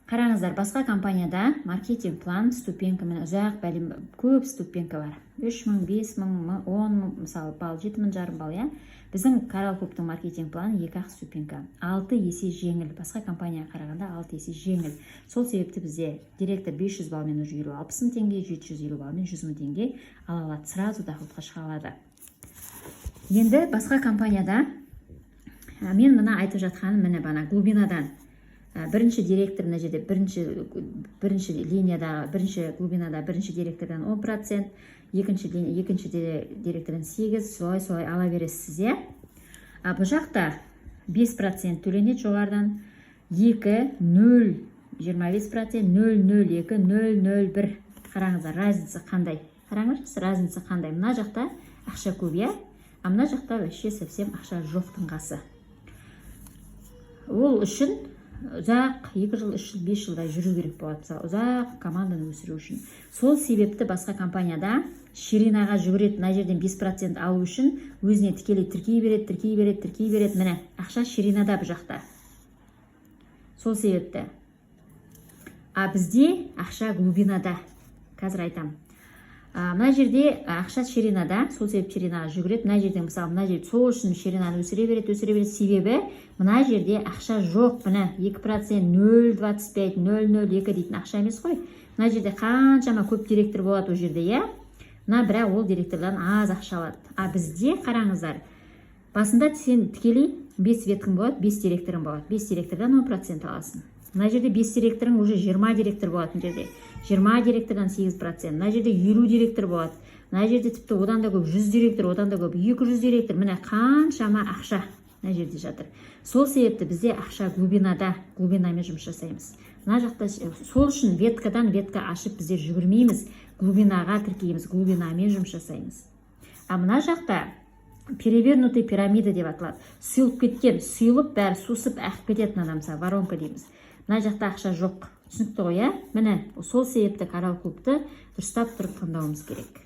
Қараңыздар, басқа компанияда маркетинг план ступенька мен ұзақ бәлем көп ступенька бар. 3000, 5000, 10 мысалы балл, 7,5 балл, иә. Біздің Корал Клубтың маркетинг планы 2-ақ ступенька. 6 есе жеңіл. Басқа компанияға қарағанда 6 есе жеңіл. Сол себепті бізде директор 500 балмен уже 60 теңге, 750 балмен 100 теңге ала алады. Сразу доходқа шыға алады. Енді басқа компанияда мен мына айтып жатқаным міне бана глубинадан. Бірінші директор мына жерде бірінші линияда, бірінші глубинада бірінші директордан 10%, екінші директордан 8%, солай ала бересіз, иә. Бұл жақта 5% төленеді жоғарыдан, 2, 0, 25%, 0, 0, 2, 0, 0, 1. Қараңыздар, разница қандай? Қараңыз, разница қандай? Мына жақта ақша көп, иә? А мына жақта вообще совсем ақша жоқтың қасы. Ол үшін ұзақ 2 жыл, 3 жыл, 5 жылдай жүру керек болады, ұзақ команданы өсіру үшін. Сол себепті басқа компанияда ширинаға жүгіреді, мына жерден 5% алу үшін өзіне тікелей тіркей береді. Міне, ақша ширинада бұл жақта. Сол себепті. А бізде ақша глубинада. Қазір айтам. Мына жерде ақша ширинада, сол себеп ширинаға жүгіреді. Мына жерден мысалы, мына жерде сол үшін ширинаны өсіре береді. Себебі мына жерде ақша жоқ. Міне 2%, 0,25, 0,02 дейтін ақша емес қой. Мына жерде қаншама көп директор болады ол жерде, иә? Мына бірақ ол директордан аз ақша алады. А бізде қараңыздар, басында сен тікелей 5 веткің болады, 5 директорың болады. 5 директордан 10% аласың. Мына жерде 5 директорың уже 20 директор болады жерде. 20 директордан 8%. Мына жерде 50 директор болады. Мына жерде тіпті одан да көп 100 директор, одан да көп 200 директор. Міне қаншама ақша мына жерде жатыр. Сол себепті бізде ақша глубинамен жұмыс жасаймыз. Мына жақта сол үшін веткадан ветка ашып біздер жүгірмейміз. Глубинаға тіркейміз, глубинамен жұмыс жасаймыз. А мына жақта перевернутый пирамида деп аталады. Сұйылып кеткен, сұйылып бәрі сусып ағып кететін адамса, воронка дейміз. Мына жақта ақша жоқ. Түсінікті ғой, иә? Міне, сол себепті Корал Клубты дұрыстап тұрып таңдауымыз керек.